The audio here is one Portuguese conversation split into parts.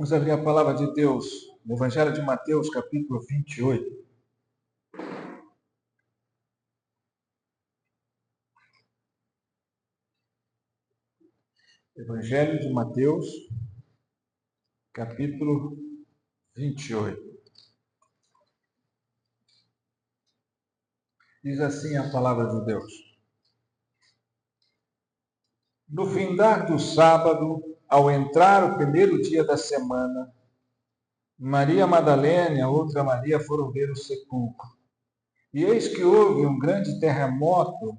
Vamos abrir a palavra de Deus no Evangelho de Mateus, capítulo 28. Evangelho de Mateus, capítulo 28. Diz assim a palavra de Deus. No findar do sábado, ao entrar o primeiro dia da semana, Maria Madalena e a outra Maria foram ver o sepulcro. E eis que houve um grande terremoto,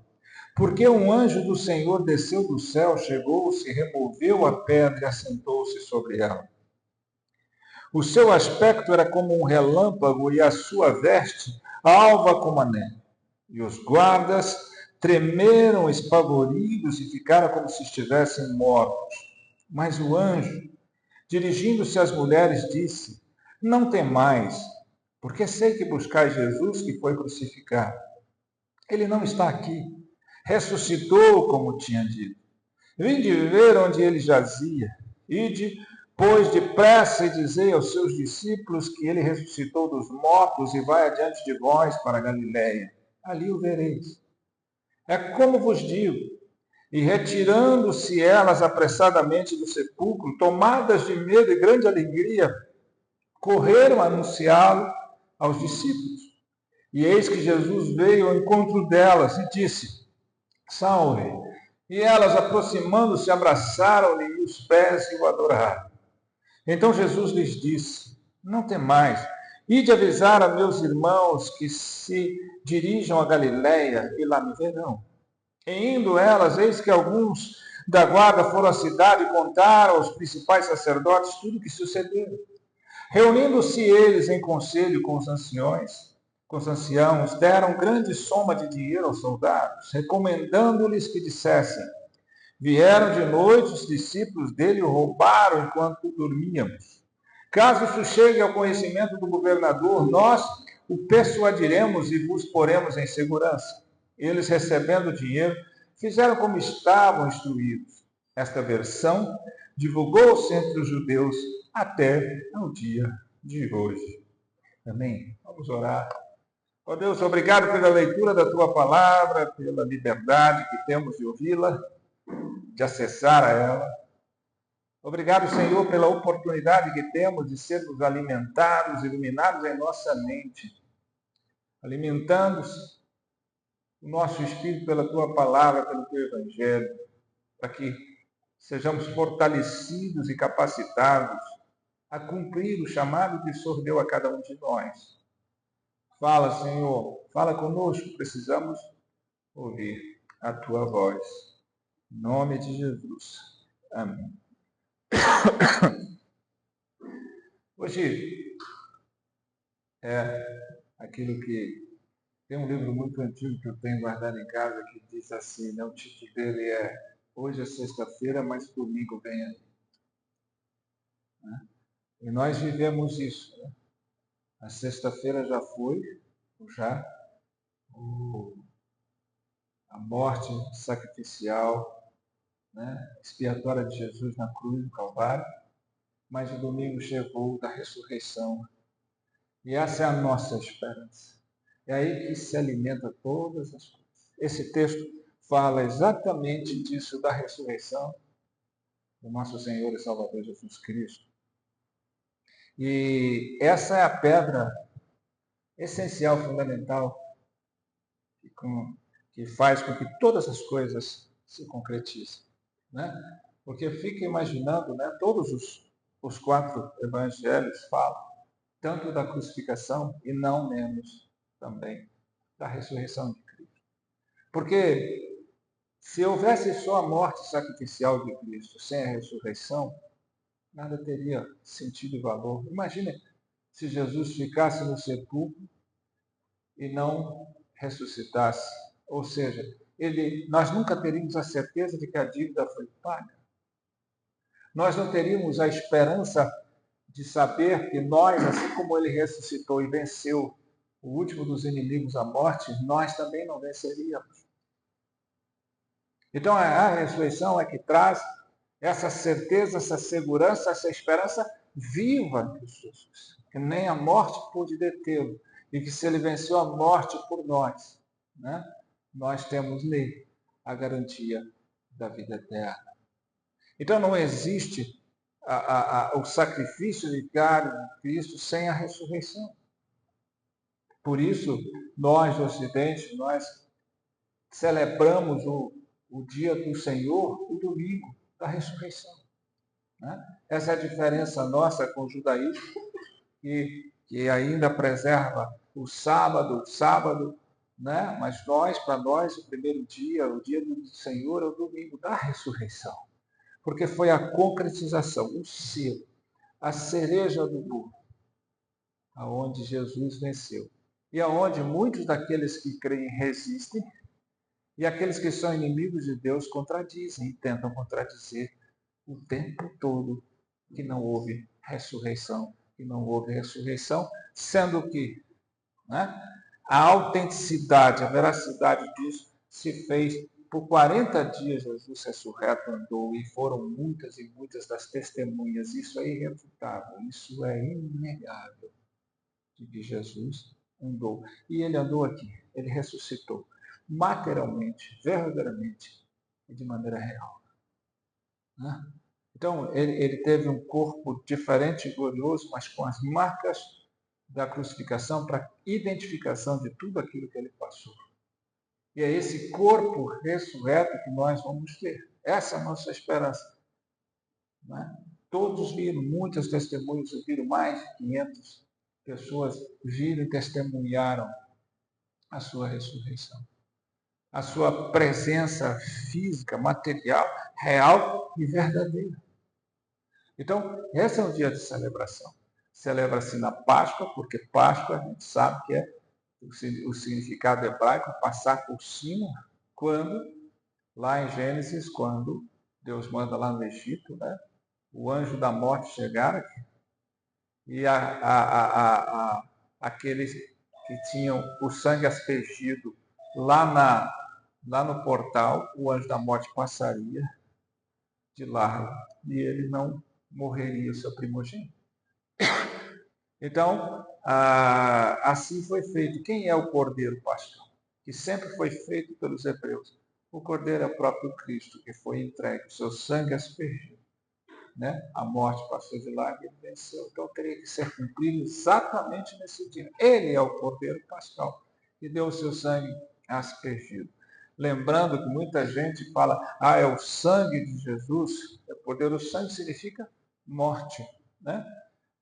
porque um anjo do Senhor desceu do céu, chegou-se, removeu a pedra e assentou-se sobre ela. O seu aspecto era como um relâmpago e a sua veste alva como a neve. E os guardas tremeram espavoridos e ficaram como se estivessem mortos. Mas o anjo, dirigindo-se às mulheres, disse: Não temais, porque sei que buscais Jesus que foi crucificado. Ele não está aqui. Ressuscitou, como tinha dito. Vinde ver onde ele jazia. Ide, pois, depressa e dizei aos seus discípulos que ele ressuscitou dos mortos e vai adiante de vós para a Galiléia. Ali o vereis. É como vos digo. E retirando-se elas apressadamente do sepulcro, tomadas de medo e grande alegria, correram a anunciá-lo aos discípulos. E eis que Jesus veio ao encontro delas e disse: Salve! E elas, aproximando-se, abraçaram-lhe os pés e o adoraram. Então Jesus lhes disse: Não temais, ide avisar a meus irmãos que se dirijam a Galiléia e lá me verão. E indo elas, eis que alguns da guarda foram à cidade e contaram aos principais sacerdotes tudo o que sucedeu. Reunindo-se eles em conselho com os anciãos, deram grande soma de dinheiro aos soldados, recomendando-lhes que dissessem: Vieram de noite os discípulos dele e o roubaram enquanto dormíamos. Caso isso chegue ao conhecimento do governador, nós o persuadiremos e vos poremos em segurança. Eles, recebendo o dinheiro, fizeram como estavam instruídos. Esta versão divulgou-se entre os judeus até ao dia de hoje. Amém? Vamos orar. Ó Deus, obrigado pela leitura da tua palavra, pela liberdade que temos de ouvi-la, de acessar a ela. Obrigado, Senhor, pela oportunidade que temos de sermos alimentados, iluminados em nossa mente, alimentando o nosso espírito pela tua palavra, pelo teu evangelho, para que sejamos fortalecidos e capacitados a cumprir o chamado que o Senhor deu a cada um de nós. Fala, Senhor, fala conosco, precisamos ouvir a tua voz. Em nome de Jesus. Amém. Hoje é aquilo que tem um livro muito antigo que eu tenho guardado em casa que diz assim, né? O título dele é Hoje é sexta-feira, mas domingo vem aí. Né? E nós vivemos isso. Né? A sexta-feira já foi, a morte sacrificial, né? Expiatória de Jesus na cruz do Calvário, mas o domingo chegou da ressurreição. E essa é a nossa esperança. É aí que se alimenta todas as coisas. Esse texto fala exatamente disso, da ressurreição do nosso Senhor e Salvador Jesus Cristo. E essa é a pedra essencial, fundamental, que faz com que todas as coisas se concretizem. Né? Porque fica imaginando, né, todos os 4 evangelhos falam tanto da crucificação e não menos também da ressurreição de Cristo. Porque se houvesse só a morte sacrificial de Cristo sem a ressurreição, nada teria sentido e valor. Imagine se Jesus ficasse no sepulcro e não ressuscitasse. Ou seja, nós nunca teríamos a certeza de que a dívida foi paga. Nós não teríamos a esperança de saber que nós, assim como ele ressuscitou e venceu o último dos inimigos, a morte, nós também não venceríamos. Então, a ressurreição é que traz essa certeza, essa segurança, essa esperança viva em Cristo Jesus, que nem a morte pôde detê-lo, e que se ele venceu a morte por nós, né, nós temos nele a garantia da vida eterna. Então não existe o sacrifício vicário de Cristo sem a ressurreição. Por isso, nós do Ocidente, nós celebramos o dia do Senhor, o domingo da ressurreição. Né? Essa é a diferença nossa com o judaísmo, que ainda preserva o sábado, né? Mas para nós, o primeiro dia, o dia do Senhor, é o domingo da ressurreição. Porque foi a concretização, o selo, a cereja do bolo, aonde Jesus venceu. E aonde muitos daqueles que creem resistem, e aqueles que são inimigos de Deus contradizem e tentam contradizer o tempo todo que não houve ressurreição, sendo que, né, a autenticidade, a veracidade disso se fez por 40 dias. Jesus ressurreto andou e foram muitas e muitas das testemunhas. Isso é irrefutável, isso é inegável de que Jesus andou. E ele andou aqui, ele ressuscitou materialmente, verdadeiramente e de maneira real. Né? Então, ele teve um corpo diferente e glorioso, mas com as marcas da crucificação para identificação de tudo aquilo que ele passou. E é esse corpo ressurreto que nós vamos ter. Essa é a nossa esperança. Né? Todos viram, muitas testemunhas viram, mais de 500 pessoas viram e testemunharam a sua ressurreição. A sua presença física, material, real e verdadeira. Então, esse é um dia de celebração. Celebra-se na Páscoa, porque Páscoa a gente sabe que é o significado hebraico, passar por cima, quando, lá em Gênesis, quando Deus manda lá no Egito, né, o anjo da morte chegar aqui, e aqueles que tinham o sangue aspergido lá no portal, o anjo da morte passaria de largo e ele não morreria, o seu primogênito. Então, assim foi feito. Quem é o Cordeiro Pascal? Que sempre foi feito pelos hebreus. O Cordeiro é o próprio Cristo, que foi entregue, o seu sangue aspergido. Né? A morte passou de largo e ele venceu. Então, teria que ser cumprido exatamente nesse dia. Ele é o Cordeiro Pascal, que deu o seu sangue aspergido. Lembrando que muita gente fala, é o sangue de Jesus. O poder, o sangue significa morte, né?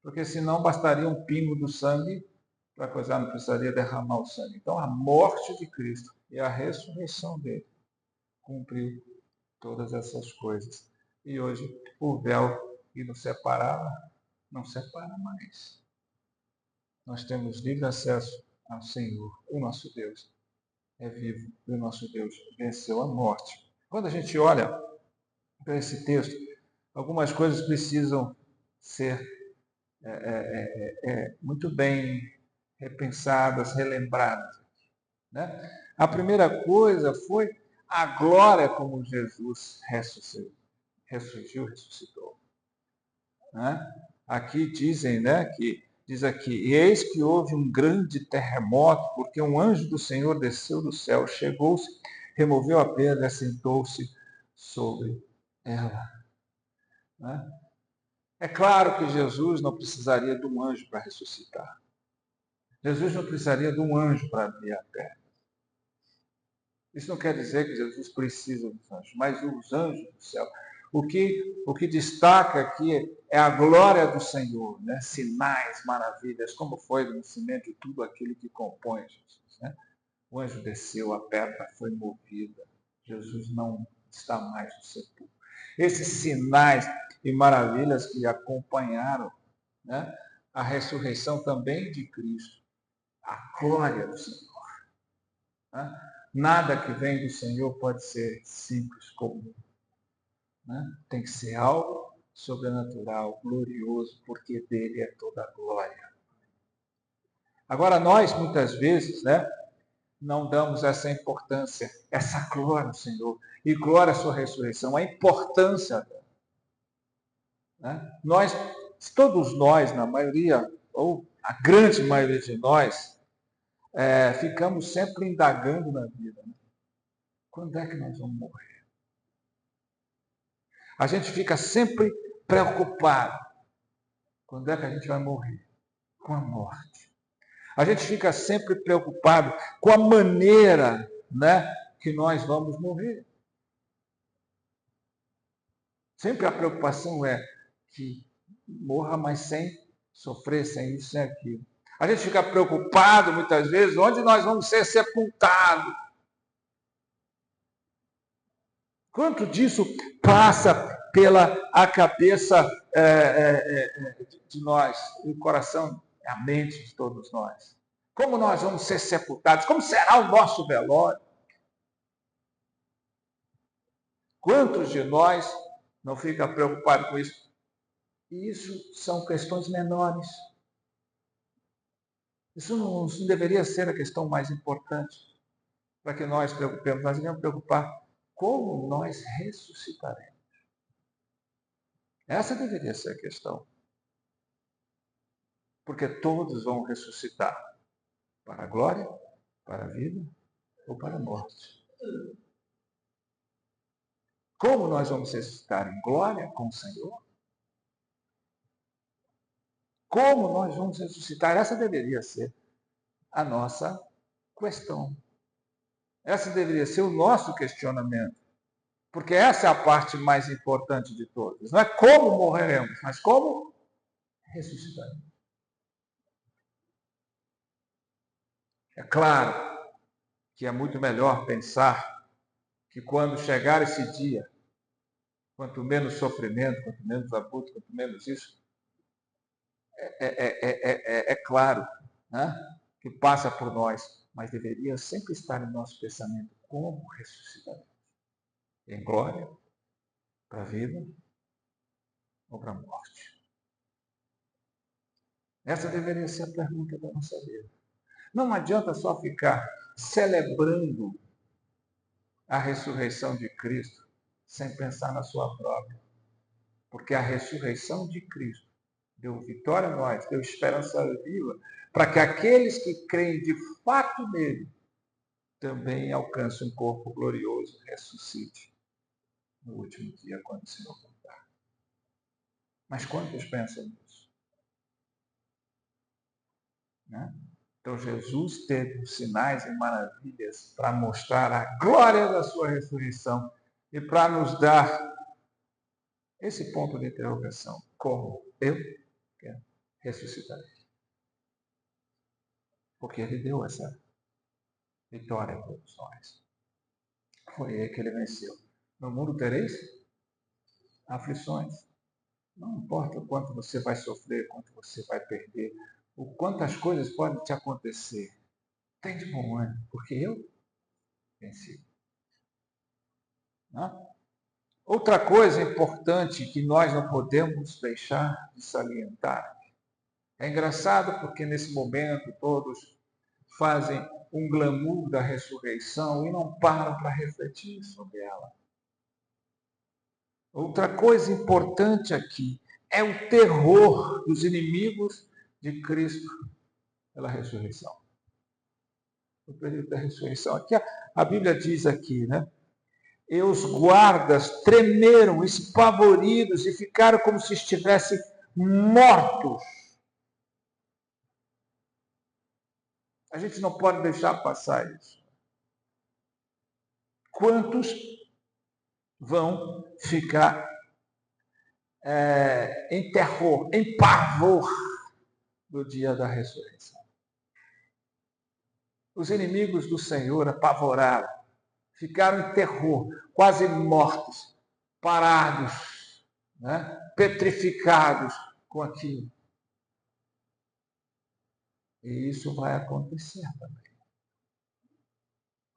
Porque senão bastaria um pingo do sangue para a coisa, não precisaria derramar o sangue. Então, a morte de Cristo e a ressurreição dele cumpriu todas essas coisas. E hoje, o véu que nos separava, não separa mais. Nós temos livre acesso ao Senhor. O nosso Deus é vivo e o nosso Deus venceu a morte. Quando a gente olha para esse texto, algumas coisas precisam ser muito bem repensadas, relembradas. Né? A primeira coisa foi a glória como Jesus ressuscitou. Né? Aqui dizem, né, diz aqui, e eis que houve um grande terremoto, porque um anjo do Senhor desceu do céu, chegou-se, removeu a pedra e assentou-se sobre ela. Né? É claro que Jesus não precisaria de um anjo para ressuscitar. Jesus não precisaria de um anjo para abrir a terra. Isso não quer dizer que Jesus precisa dos anjos, mas os anjos do céu. O que destaca aqui é a glória do Senhor, né? Sinais, maravilhas, como foi o nascimento de tudo aquilo que compõe Jesus. Né? O anjo desceu, a pedra foi movida. Jesus não está mais no sepulcro. Esses sinais e maravilhas que acompanharam, né, a ressurreição também de Cristo, a glória do Senhor. Né? Nada que vem do Senhor pode ser simples, comum. Né? Tem que ser algo sobrenatural, glorioso, porque dele é toda a glória. Agora, nós, muitas vezes, né, não damos essa importância, essa glória ao Senhor, e glória à sua ressurreição, a importância. Né? Nós se todos nós, na maioria, ou a grande maioria de nós, ficamos sempre indagando na vida. Né? Quando é que nós vamos morrer? A gente fica sempre preocupado. Quando é que a gente vai morrer? Com a morte. A gente fica sempre preocupado com a maneira, né, que nós vamos morrer. Sempre a preocupação é que morra, mas sem sofrer, sem isso, sem aquilo. A gente fica preocupado, muitas vezes, onde nós vamos ser sepultados. Quanto disso passa pela a cabeça de nós, o coração, a mente de todos nós? Como nós vamos ser sepultados? Como será o nosso velório? Quantos de nós não ficam preocupados com isso? E isso são questões menores. Isso não deveria ser a questão mais importante para que nós preocupemos. Nós devemos preocupar como nós ressuscitaremos. Essa deveria ser a questão. Porque todos vão ressuscitar para a glória, para a vida ou para a morte. Como nós vamos ressuscitar em glória com o Senhor? Como nós vamos ressuscitar? Essa deveria ser a nossa questão. Essa deveria ser o nosso questionamento. Porque essa é a parte mais importante de todas. Não é como morreremos, mas como ressuscitaremos. É claro que é muito melhor pensar que quando chegar esse dia, quanto menos sofrimento, quanto menos abuso, quanto menos isso, é claro, né, que passa por nós, mas deveria sempre estar em nosso pensamento como ressuscitaremos. Em glória, para a vida ou para a morte. Essa deveria ser a pergunta da nossa vida. Não adianta só ficar celebrando a ressurreição de Cristo sem pensar na sua própria. Porque a ressurreição de Cristo deu vitória a nós, deu esperança viva, para que aqueles que creem de fato nele também alcancem um corpo glorioso, ressuscite no último dia, quando o Senhor voltar. Mas quantos pensam nisso? Né? Então Jesus teve os sinais e maravilhas para mostrar a glória da sua ressurreição e para nos dar esse ponto de interrogação. Como eu quero ressuscitar? Porque ele deu essa vitória a todos nós. Foi aí que ele venceu. No mundo tereis aflições. Não importa o quanto você vai sofrer, quanto você vai perder, o quantas coisas podem te acontecer. Tem de bom ânimo, porque eu venci. Não? Outra coisa importante que nós não podemos deixar de salientar. É engraçado porque nesse momento todos fazem um glamour da ressurreição e não param para refletir sobre ela. Outra coisa importante aqui é o terror dos inimigos de Cristo pela ressurreição. O período da ressurreição. Aqui a Bíblia diz aqui, né? E os guardas tremeram, espavoridos e ficaram como se estivessem mortos. A gente não pode deixar passar isso. Quantos vão ficar em terror, em pavor do dia da ressurreição? Os inimigos do Senhor apavoraram, ficaram em terror, quase mortos, parados, né? Petrificados com aquilo. E isso vai acontecer também.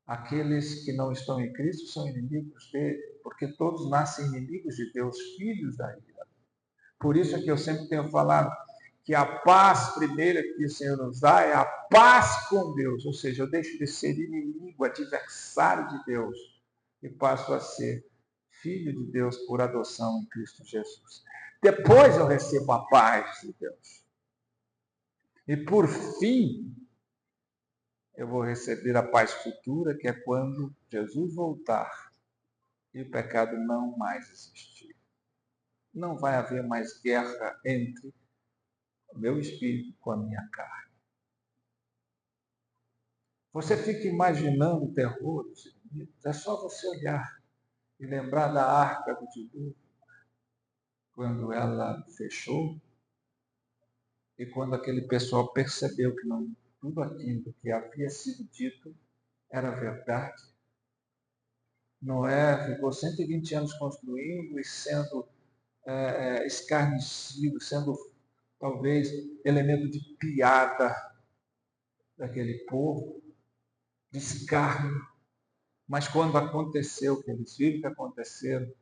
Aqueles que não estão em Cristo são inimigos dele, porque todos nascem inimigos de Deus, filhos da ira. Por isso é que eu sempre tenho falado que a paz primeira que o Senhor nos dá é a paz com Deus. Ou seja, eu deixo de ser inimigo, adversário de Deus e passo a ser filho de Deus por adoção em Cristo Jesus. Depois eu recebo a paz de Deus. E por fim, eu vou receber a paz futura, que é quando Jesus voltar e o pecado não mais existir. Não vai haver mais guerra entre o meu espírito com a minha carne. Você fica imaginando o terror dos inimigos. É só você olhar e lembrar da arca do dilúvio, quando ela fechou e quando aquele pessoal percebeu que não, tudo aquilo que havia sido dito era verdade. Noé ficou 120 anos construindo e sendo escarnecido, sendo talvez elemento de piada daquele povo, de escárnio. Mas quando aconteceu o que eles viram que aconteceram,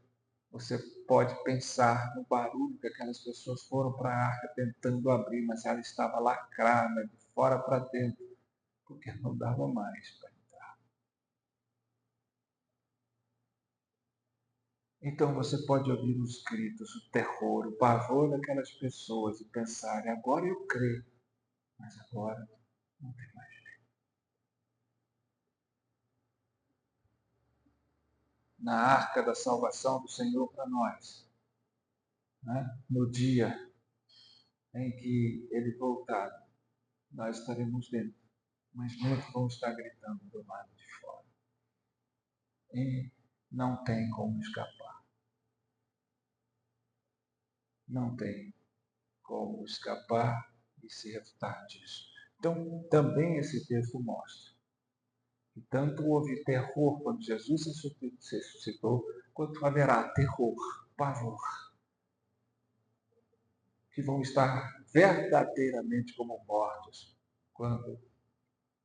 você pode pensar no barulho que aquelas pessoas foram para a arca tentando abrir, mas ela estava lacrada, de fora para dentro, porque não dava mais para entrar. Então você pode ouvir os gritos, o terror, o pavor daquelas pessoas e pensar, agora eu creio, mas agora não tem mais. Na arca da salvação do Senhor para nós, né? No dia em que Ele voltar, nós estaremos dentro, mas muitos vão estar gritando do lado de fora. E não tem como escapar. Não tem como escapar e se refutar disso. Então, também esse texto mostra que tanto houve terror quando Jesus ressuscitou, quanto haverá terror, pavor, que vão estar verdadeiramente como mortos quando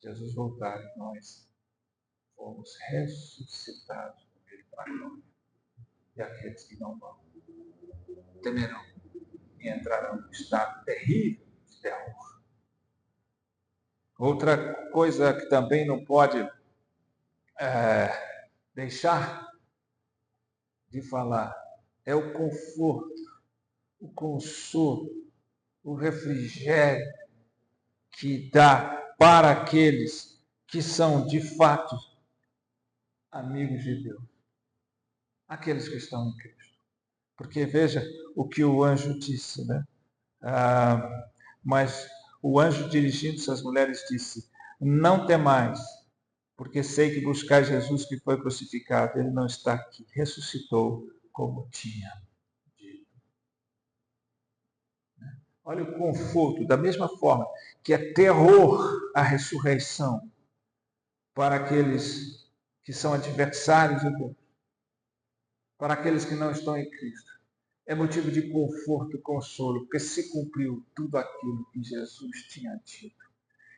Jesus voltar e nós fomos ressuscitados com Ele para a glória. E aqueles que não vão temerão e entrarão num estado terrível de terror. Outra coisa que também não pode deixar de falar é o conforto, o consolo, o refrigério que dá para aqueles que são de fato amigos de Deus, aqueles que estão em Cristo. Porque veja o que o anjo disse, né? Mas o anjo, dirigindo-se às mulheres, disse: não temais, porque sei que buscais Jesus que foi crucificado. Ele não está aqui, ressuscitou como tinha dito. Olha o conforto, da mesma forma que é terror a ressurreição para aqueles que são adversários de Deus, para aqueles que não estão em Cristo. É motivo de conforto e consolo, porque se cumpriu tudo aquilo que Jesus tinha dito.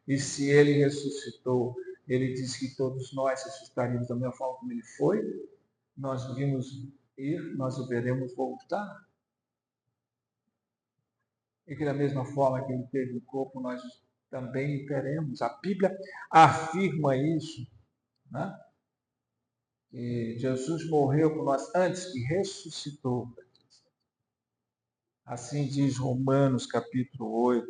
E se ele ressuscitou, ele disse que todos nós ressuscitaríamos da mesma forma como ele foi, nós vimos ir, nós o veremos voltar. E que da mesma forma que ele teve o corpo, nós também teremos. A Bíblia afirma isso, né? Que Jesus morreu por nós antes que ressuscitou. Assim diz Romanos capítulo 8,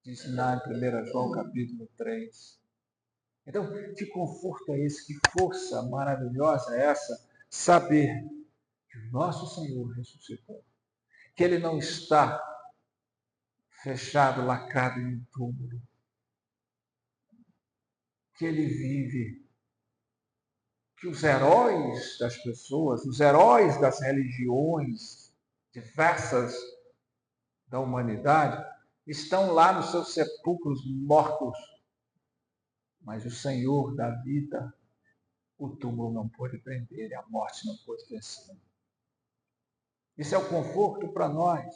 diz lá em 1 João capítulo 3. Então, que conforto é esse? Que força maravilhosa é essa? Saber que o nosso Senhor ressuscitou. Que Ele não está fechado, lacrado em um túmulo. Que Ele vive. Que os heróis das pessoas, os heróis das religiões diversas da humanidade, estão lá nos seus sepulcros mortos. Mas o Senhor da vida, o túmulo não pôde prender, a morte não pôde vencer. Isso é o conforto para nós.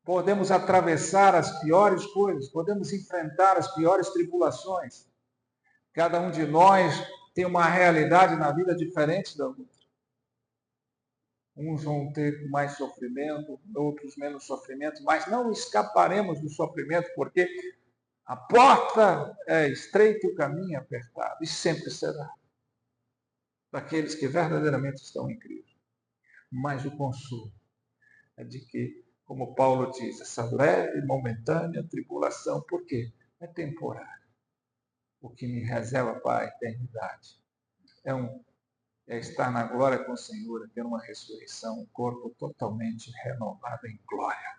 Podemos atravessar as piores coisas, podemos enfrentar as piores tribulações. Cada um de nós tem uma realidade na vida diferente da outra. Uns vão ter mais sofrimento, outros menos sofrimento, mas não escaparemos do sofrimento, porque a porta é estreita e o caminho é apertado, e sempre será. Daqueles que verdadeiramente estão em Cristo. Mas o consolo, é de que, como Paulo diz, essa leve e momentânea tribulação, por quê? É temporário. O que me reserva para a eternidade é estar na glória com o Senhor, é ter uma ressurreição, um corpo totalmente renovado em glória.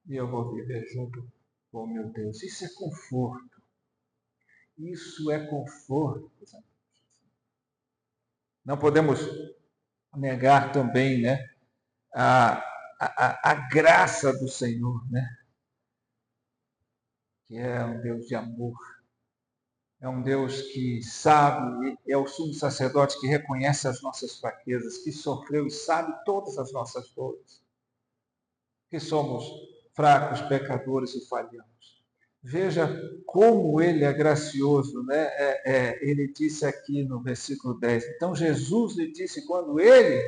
E eu vou viver junto com meu Deus. Isso é conforto. Isso é conforto. Não podemos negar também, né, a graça do Senhor, né? Que é um Deus de amor. É um Deus que sabe, é o sumo sacerdote que reconhece as nossas fraquezas, que sofreu e sabe todas as nossas dores. Que somos fracos, pecadores e falhamos. Veja como ele é gracioso, né? Ele disse aqui no versículo 10. Então Jesus lhe disse quando ele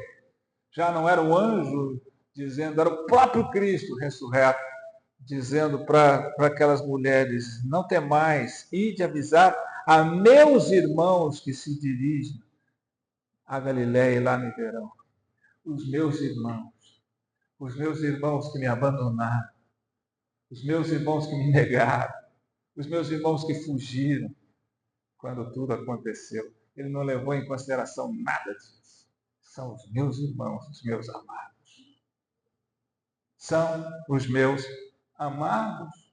já não era um anjo dizendo, era o próprio Cristo ressurreto, dizendo para aquelas mulheres, não temais, ide avisar a meus irmãos que se dirigem a Galiléia e lá me verão. Os meus irmãos que me abandonaram, os meus irmãos que me negaram, os meus irmãos que fugiram quando tudo aconteceu. Ele não levou em consideração nada disso. São os meus irmãos, os meus amados. São os meus amados.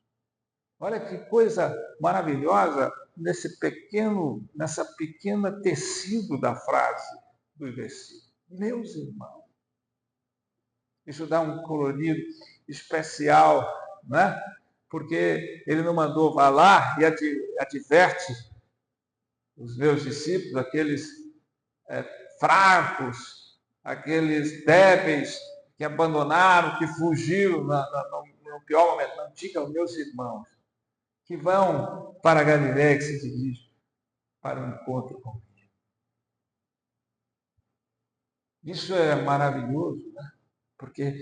Olha que coisa maravilhosa nessa pequena tecido da frase do versículo. Meus irmãos. Isso dá um colorido especial, né? Porque ele não mandou vá lá e adverte os meus discípulos, aqueles fracos, aqueles débeis que abandonaram, que fugiram no pior momento. Não, diga aos meus irmãos que vão para a Galiléia, que se dirigem para o encontro comigo. Isso é maravilhoso, né? Porque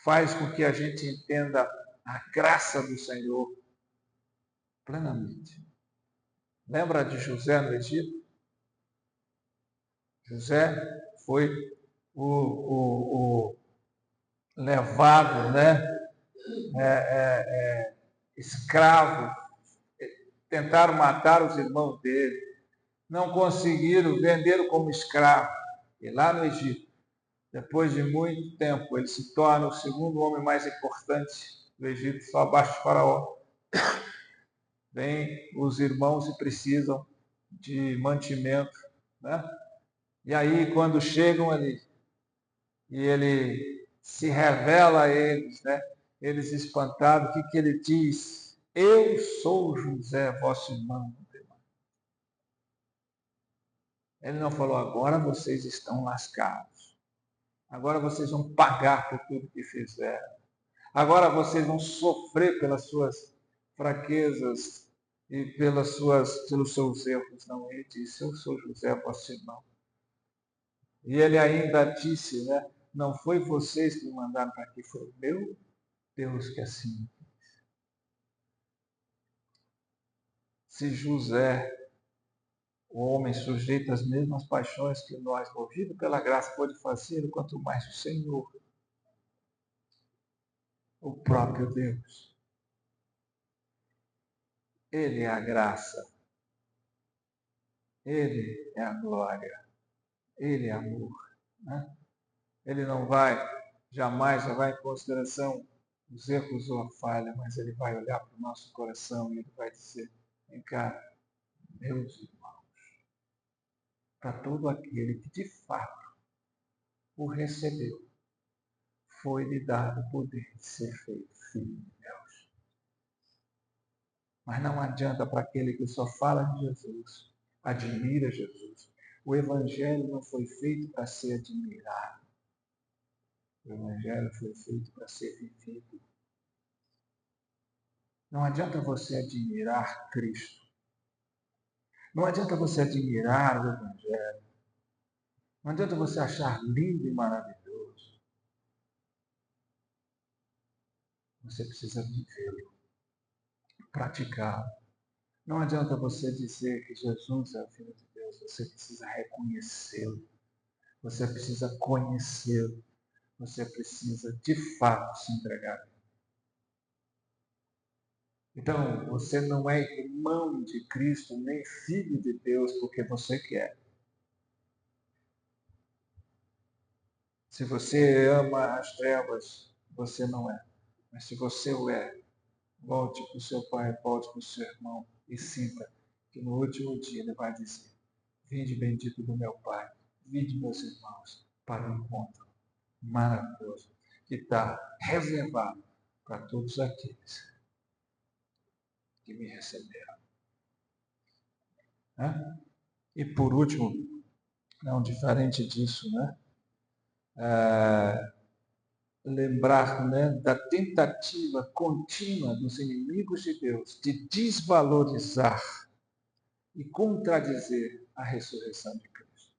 faz com que a gente entenda a graça do Senhor plenamente. Lembra de José no Egito? José foi o levado, né? Escravo. Tentaram matar os irmãos dele. Não conseguiram, venderam como escravo. E lá no Egito, depois de muito tempo, ele se torna o segundo homem mais importante do Egito, só abaixo do faraó. Vêm os irmãos e precisam de mantimento, né? E aí, quando chegam ali, e ele se revela a eles, né? Eles espantados, o que ele diz? Eu sou José, vosso irmão. Ele não falou, agora vocês estão lascados. Agora vocês vão pagar por tudo que fizeram. Agora vocês vão sofrer pelas suas fraquezas e pelos seus erros. Não, ele disse, eu sou José, vosso irmão. E ele ainda disse, né? Não foi vocês que me mandaram para aqui, foi o meu Deus que assim. Se José, o homem sujeito às mesmas paixões que nós, movido pela graça, pode fazer, quanto mais o Senhor, o próprio Deus. Ele é a graça. Ele é a glória. Ele é amor. Né? Ele não vai, jamais levar em consideração os erros ou a falha, mas ele vai olhar para o nosso coração e ele vai dizer, vem cá, meus irmãos, para todo aquele que de fato o recebeu, foi-lhe dado o poder de ser feito filho de Deus. Mas não adianta para aquele que só fala de Jesus, admira Jesus. O Evangelho não foi feito para ser admirado. O Evangelho foi feito para ser vivido. Não adianta você admirar Cristo. Não adianta você admirar o Evangelho. Não adianta você achar lindo e maravilhoso. Você precisa vivê-lo, praticá-lo. Não adianta você dizer que Jesus é o Filho de Deus. Você precisa reconhecê-lo. Você precisa conhecê-lo. você precisa de fato se entregar. Então, você não é irmão de Cristo, nem filho de Deus, porque você quer. Se você ama as trevas, você não é. Mas se você o é, volte para o seu pai, volte para o seu irmão e sinta que no último dia ele vai dizer: vinde bendito do meu Pai, vinde meus irmãos, para o encontro maravilhoso que está reservado para todos aqueles que me receberam. Né? E por último, não diferente disso, né? Lembrar, né, da tentativa contínua dos inimigos de Deus de desvalorizar e contradizer a ressurreição de Cristo.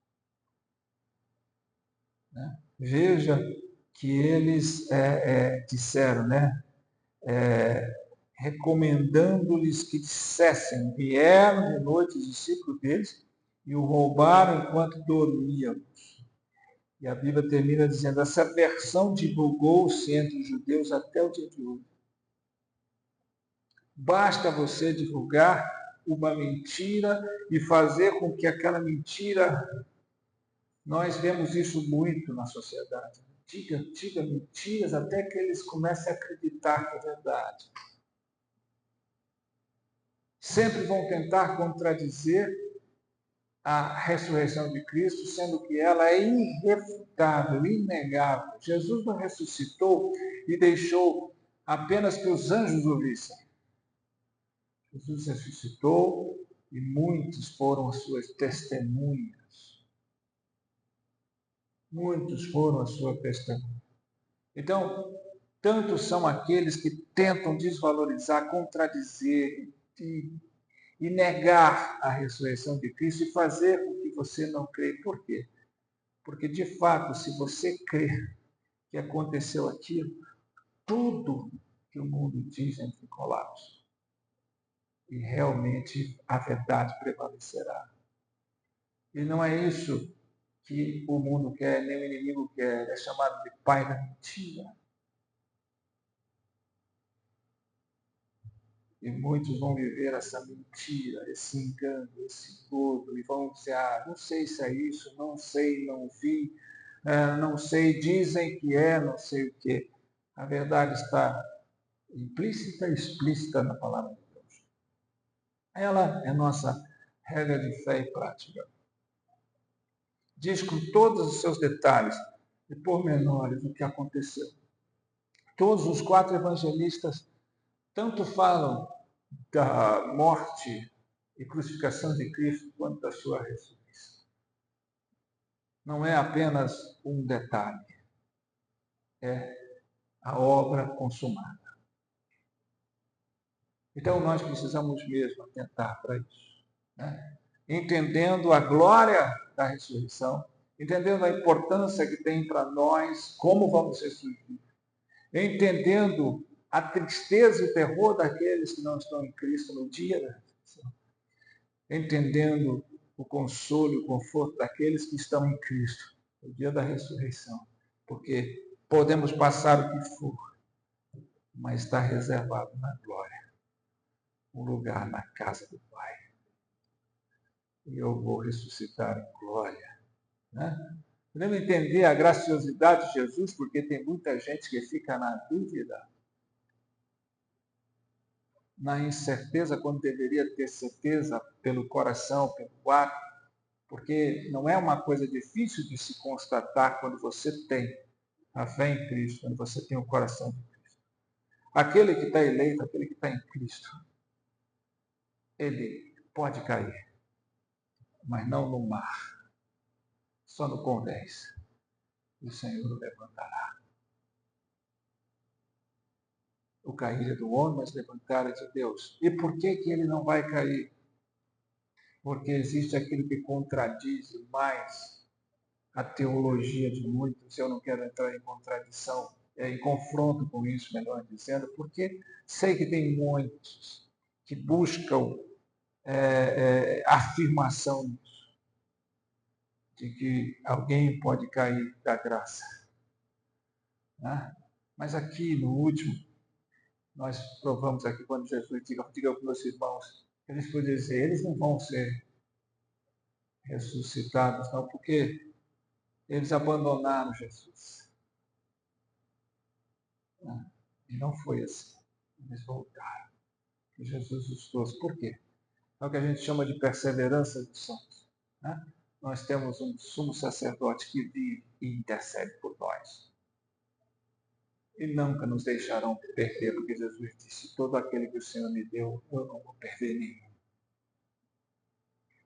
Né? Veja que eles disseram, né, recomendando-lhes que dissessem: vieram de noite os discípulos deles e o roubaram enquanto dormíamos. E a Bíblia termina dizendo: essa versão divulgou-se entre os judeus até o dia de hoje. Basta você divulgar uma mentira e fazer com que aquela mentira... Nós vemos isso muito na sociedade. Diga mentiras até que eles comecem a acreditar que é verdade. Sempre vão tentar contradizer a ressurreição de Cristo, sendo que ela é irrefutável, inegável. Jesus não ressuscitou e deixou apenas que os anjos o vissem. Jesus ressuscitou e muitos foram as suas testemunhas. Muitos foram a sua testemunha. Então, tantos são aqueles que tentam desvalorizar, contradizer e negar a ressurreição de Cristo e fazer com que você não crê. Por quê? Porque, de fato, se você crê que aconteceu aquilo, tudo que o mundo diz entra em colapso. E realmente a verdade prevalecerá. E não é isso que o mundo quer, nem o inimigo quer. É chamado de pai da mentira. E muitos vão viver essa mentira, esse engano, esse engodo, e vão dizer: não sei se é isso, não sei, não vi, não sei, dizem que é, não sei o quê. A verdade está implícita e explícita na palavra de Deus. Ela é nossa regra de fé e prática. Diz com todos os seus detalhes e pormenores o que aconteceu. Todos os 4 evangelistas tanto falam da morte e crucificação de Cristo quanto da sua ressurreição. Não é apenas um detalhe, é a obra consumada. Então nós precisamos mesmo atentar para isso, né? Entendendo a glória da ressurreição, entendendo a importância que tem para nós, como vamos ressurgir, entendendo a tristeza e o terror daqueles que não estão em Cristo no dia da ressurreição, entendendo o consolo e o conforto daqueles que estão em Cristo no dia da ressurreição, porque podemos passar o que for, mas está reservado na glória um lugar na casa do Pai. E eu vou ressuscitar em glória, né? Podemos entender a graciosidade de Jesus, porque tem muita gente que fica na dúvida, na incerteza, quando deveria ter certeza pelo coração, pelo ato, porque não é uma coisa difícil de se constatar quando você tem a fé em Cristo, quando você tem o coração de Cristo. Aquele que está eleito, aquele que está em Cristo, ele pode cair, mas não no mar, só no convés. E o Senhor o levantará. O cair é do homem, mas levantar é de Deus. E por que ele não vai cair? Porque existe aquilo que contradiz mais a teologia de muitos. Eu não quero entrar em contradição, em confronto com isso, melhor dizendo, porque sei que tem muitos que buscam afirmação de que alguém pode cair da graça. Né? Mas aqui no último, nós provamos aqui quando Jesus diga para os meus irmãos, eles poderiam dizer, eles não vão ser ressuscitados, não, porque eles abandonaram Jesus. Né? E não foi assim. Eles voltaram. E Jesus os trouxe. Por quê? É o que a gente chama de perseverança dos santos. Né? Nós temos um sumo sacerdote que vive e intercede por nós. E nunca nos deixarão perder, porque Jesus disse, todo aquele que o Senhor me deu, eu não vou perder nenhum.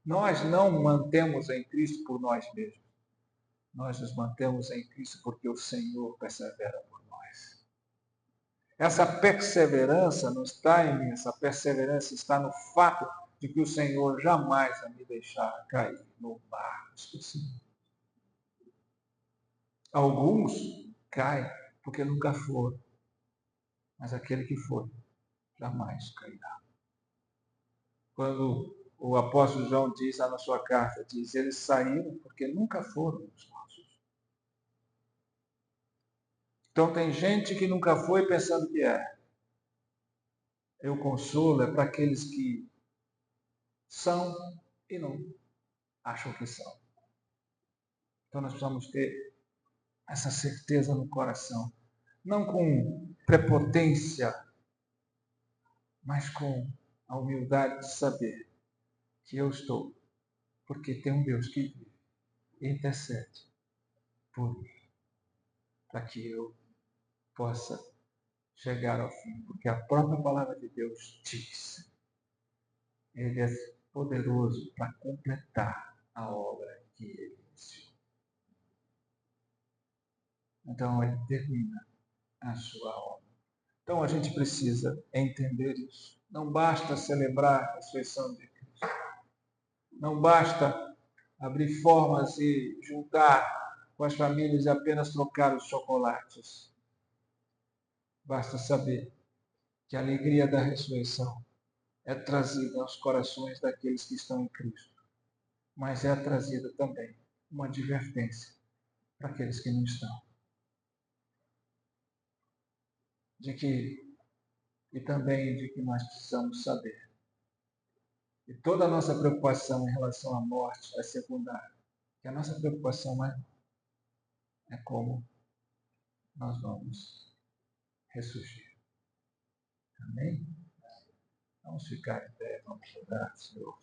Nós não mantemos em Cristo por nós mesmos. Nós nos mantemos em Cristo porque o Senhor persevera por nós. Essa perseverança não está em mim, essa perseverança está no fato de que o Senhor jamais vai me deixar cair no mar esquecido. Alguns caem porque nunca foram, mas aquele que foi, jamais cairá. Quando o apóstolo João diz lá na sua carta, diz, eles saíram porque nunca foram os nossos. Então tem gente que nunca foi pensando que é. O consolo é para aqueles que são e não acham que são. Então nós precisamos ter essa certeza no coração. Não com prepotência, mas com a humildade de saber que eu estou, porque tem um Deus que vive e intercede por mim, para que eu possa chegar ao fim. Porque a própria palavra de Deus diz, Ele é poderoso para completar a obra que Ele iniciou. Então, Ele termina a sua obra. Então, a gente precisa entender isso. Não basta celebrar a ressurreição de Cristo. Não basta abrir formas e juntar com as famílias e apenas trocar os chocolates. Basta saber que a alegria da ressurreição é trazida aos corações daqueles que estão em Cristo, mas é trazida também uma advertência para aqueles que não estão. E também de que nós precisamos saber. E toda a nossa preocupação em relação à morte é secundária. Que a nossa preocupação maior é como nós vamos ressurgir. Amém? Vamos ficar em pé, vamos orar, Senhor.